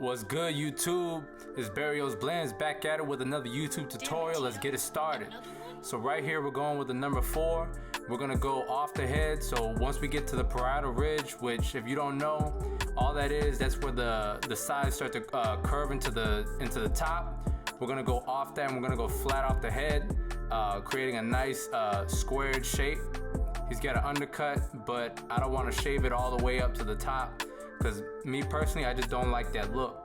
What's good, YouTube? It's Barrio's Blends back at it with another YouTube tutorial. Let's get it started. So right here we're going with the number 4. We're gonna go off the head. So once we get to the parietal ridge, which if you don't know, all that is, that's where the sides start to curve into the top. We're gonna go off that and we're gonna go flat off the head, creating a nice squared shape. He's got an undercut, but I don't want to shave it all the way up to the top because me personally, I just don't like that look.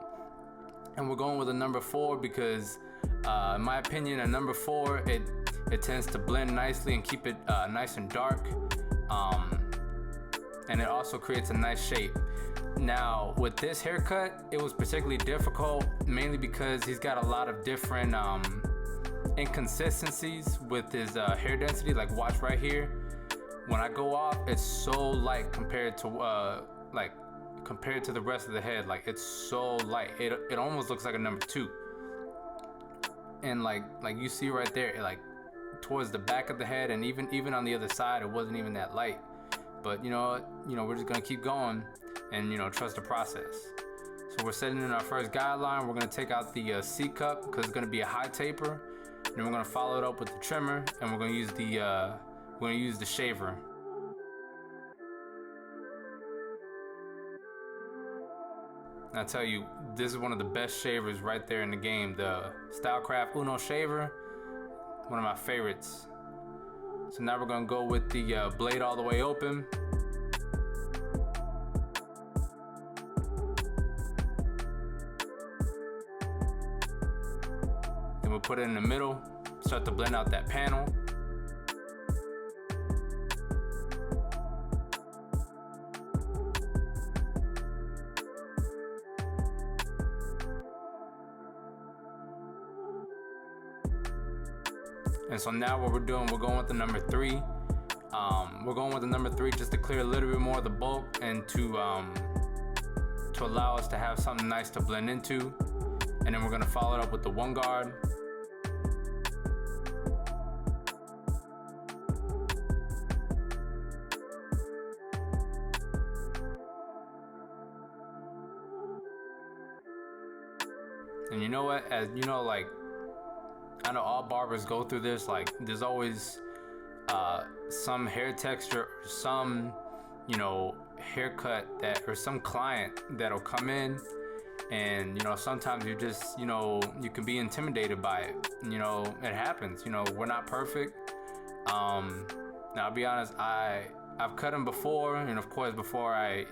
And we're going with a number 4 because in my opinion, a number 4, it tends to blend nicely and keep it nice and dark, and it also creates a nice shape. Now with this haircut, it was particularly difficult mainly because he's got a lot of different inconsistencies with his hair density. Like watch right here, when I go off, it's so light compared to the rest of the head. Like it's so light, it almost looks like a number 2. And like you see right there, like towards the back of the head, and even on the other side, it wasn't even that light. But you know what, we're just gonna keep going and trust the process. So we're setting in our first guideline. We're gonna take out the C cup because it's gonna be a high taper. And then we're gonna follow it up with the trimmer, and we're gonna use the shaver. And I tell you, this is one of the best shavers right there in the game. The Stylecraft Uno shaver, one of my favorites. So now we're gonna go with the blade all the way open. Then we'll put it in the middle, start to blend out that panel. And so now what we're doing, we're going with the number 3. We're going with the number 3 just to clear a little bit more of the bulk and to allow us to have something nice to blend into. And then we're gonna follow it up with the 1 guard. And you know what, as you know, like, I know all barbers go through this. Like there's always some hair texture or some haircut that, or some client that'll come in and sometimes you just you can be intimidated by it. It happens. We're not perfect. Now I'll be honest, I've cut them before, and of course before I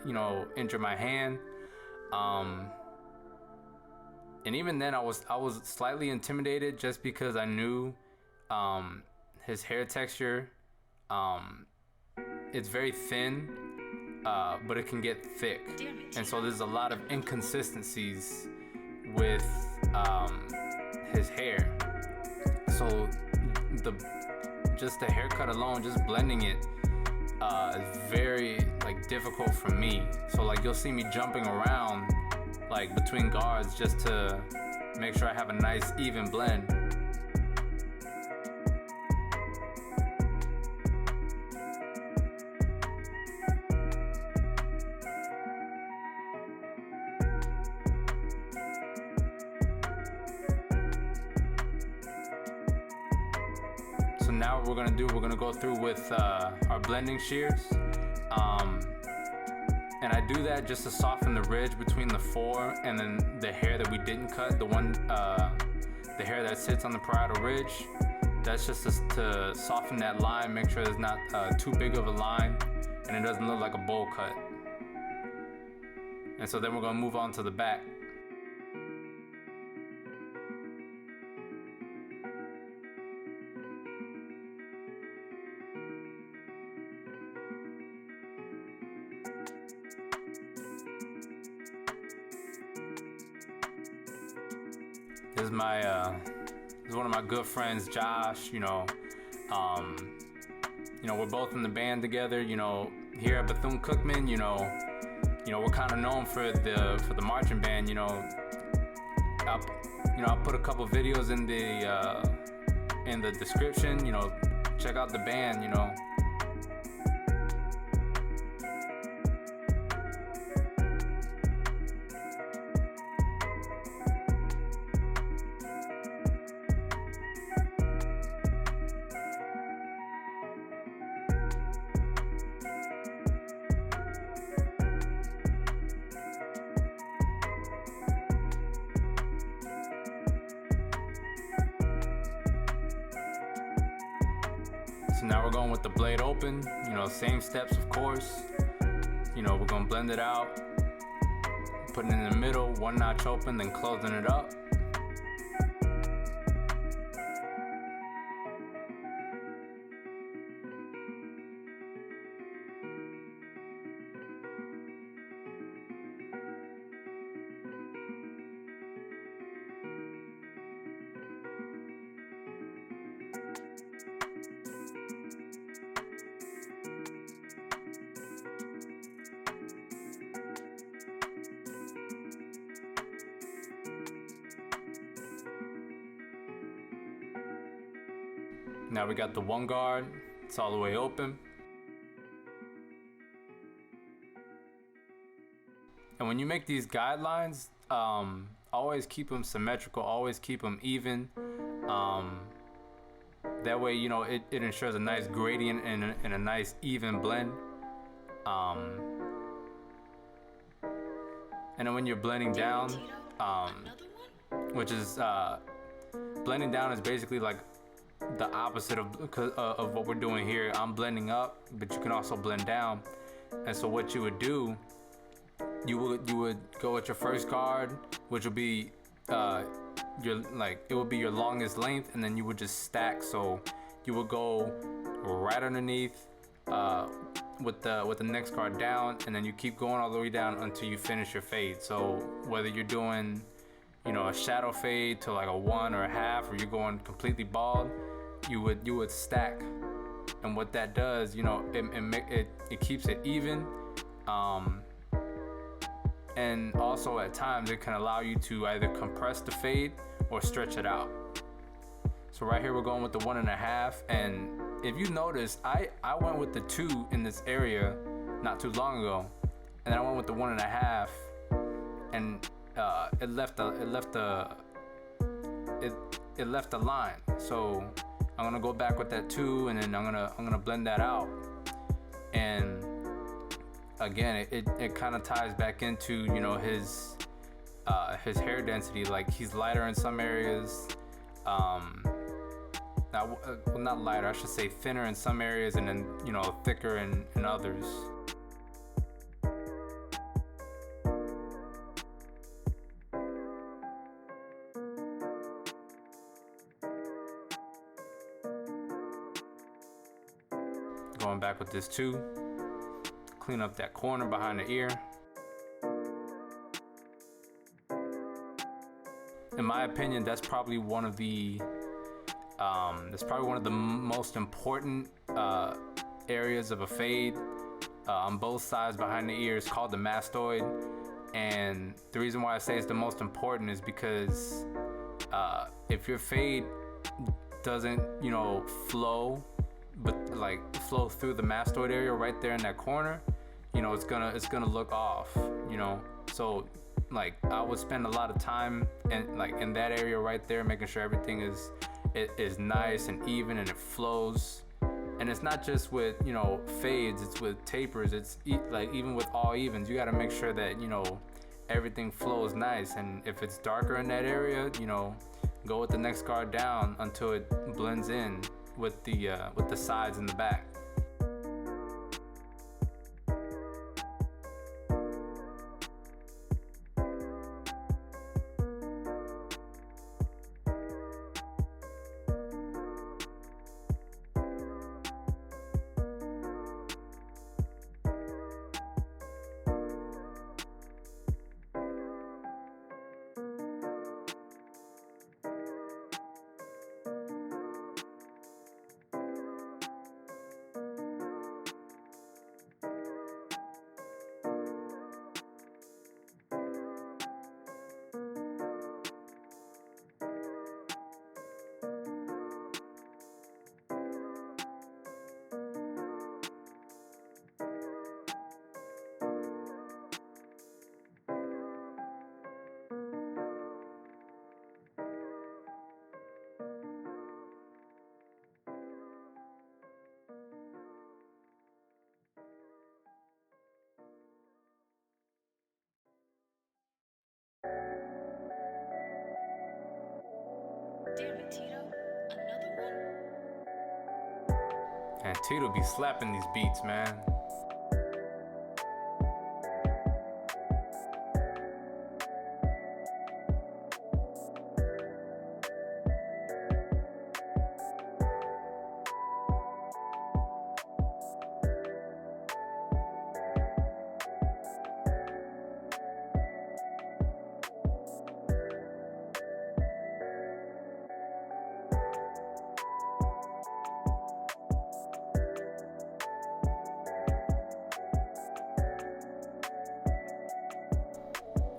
injured my hand. And even then I was slightly intimidated just because I knew his hair texture, it's very thin, but it can get thick. And so there's a lot of inconsistencies with his hair. So just the haircut alone, just blending it, is very difficult for me. So you'll see me jumping around between guards just to make sure I have a nice even blend. So now what we're gonna do, we're gonna go through with our blending shears. And I do that just to soften the ridge between the 4 and then the hair that we didn't cut, the hair that sits on the parietal ridge. That's just to soften that line, make sure there's not too big of a line and it doesn't look like a bowl cut. And so then we're gonna move on to the back. This is one of my good friends, Josh. We're both in the band together. Here at Bethune-Cookman, we're kind of known for the marching band. I'll put a couple videos in the description. Check out the band. So now we're going with the blade open, you know, same steps of course. You know, we're gonna blend it out, putting it in the middle, one notch open, then closing it up. Now we got the one guard, it's all the way open. And when you make these guidelines, always keep them symmetrical, always keep them even. That way, you know, it ensures a nice gradient and a nice even blend. And then when you're blending down, which is, blending down is basically like the opposite of what we're doing here. I'm blending up, but you can also blend down. And so what you would do, you would go with your first guard, which would be it would be your longest length, and then you would just stack. So you would go right underneath with the next guard down, and then you keep going all the way down until you finish your fade. So whether you're doing, you know, a shadow fade to like a 1 or a half, or you're going completely bald, you would stack. And what that does, you know, it keeps it even, and also at times it can allow you to either compress the fade or stretch it out. So right here we're going with the 1.5, and if you notice, I went with the 2 in this area not too long ago, and then I went with the 1.5, and it left a line. So I'm gonna go back with that 2, and then I'm gonna blend that out. And again, it kind of ties back into, you know, his hair density. Like, he's lighter in some areas, well, not lighter, I should say thinner in some areas, and then, you know, thicker in others. Going back with this 2, clean up that corner behind the ear. In my opinion, that's probably one of the most important areas of a fade on both sides behind the ear. Is called the mastoid, and the reason why I say it's the most important is because if your fade doesn't, you know, flow, but like flow through the mastoid area right there in that corner, you know, it's gonna look off, you know. So like, I would spend a lot of time in that area right there, making sure everything is nice and even and it flows. And it's not just with, you know, fades, it's with tapers. It's like, even with all evens, you got to make sure that, you know, everything flows nice. And if it's darker in that area, you know, go with the next guard down until it blends in with the sides and the back. Damn it, Tito. Another one. And Tito be slapping these beats, man.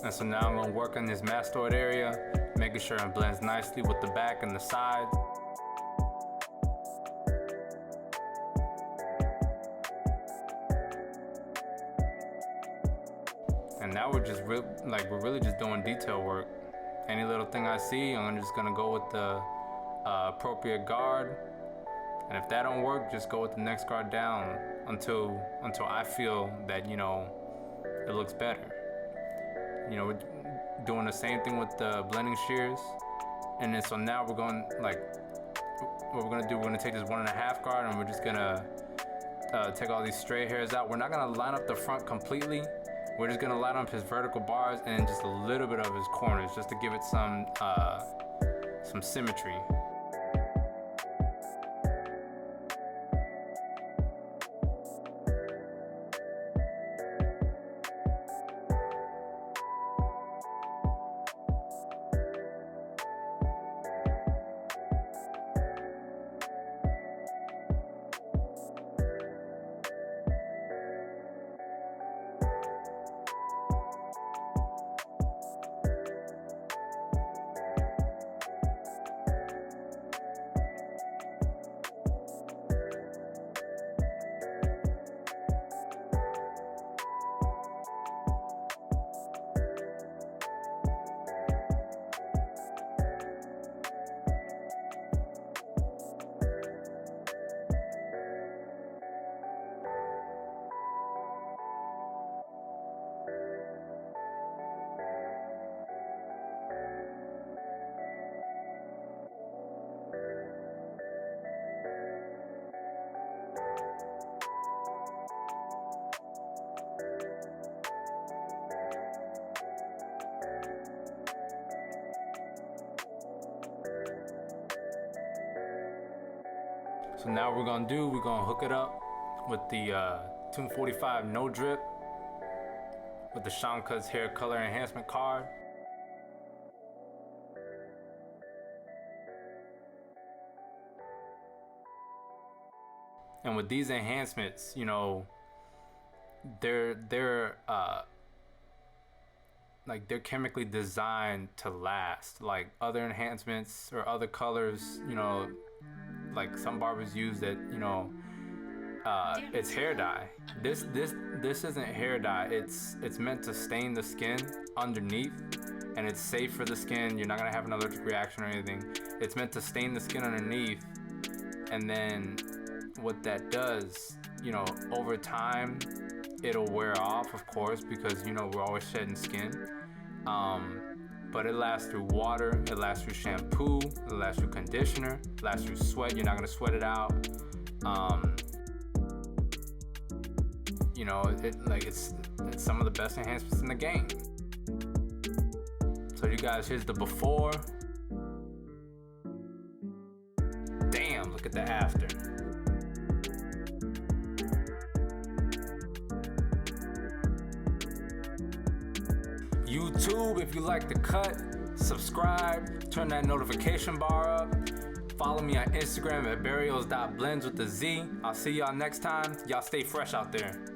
And so now I'm gonna work on this mastoid area, making sure it blends nicely with the back and the sides. And now we're just we're really just doing detail work. Any little thing I see, I'm just gonna go with the appropriate guard. And if that don't work, just go with the next guard down until I feel that, you know, it looks better. You know, we're doing the same thing with the blending shears. And then so now we're going, like, what we're gonna do, we're gonna take this 1.5 guard and we're just gonna take all these stray hairs out. We're not gonna line up the front completely. We're just gonna line up his vertical bars and just a little bit of his corners, just to give it some symmetry. So now what we're gonna hook it up with the 245 no drip with the Sean Cuts hair color enhancement card. And with these enhancements, you know, they're chemically designed to last. Like other enhancements or other colors, you know, like some barbers use that, you know, it's hair dye. This isn't hair dye. It's meant to stain the skin underneath, and it's safe for the skin. You're not gonna have an allergic reaction or anything. It's meant to stain the skin underneath, and then what that does, you know, over time, it'll wear off, of course, because, you know, we're always shedding skin. But it lasts through water, it lasts through shampoo, it lasts through conditioner, it lasts through sweat. You're not gonna sweat it out. You know, it's some of the best enhancements in the game. So you guys, here's the before. Damn, look at the after. YouTube, if you like the cut, subscribe, turn that notification bar up. Follow me on Instagram at barrios.blends with the Z. I'll see y'all next time. Y'all stay fresh out there.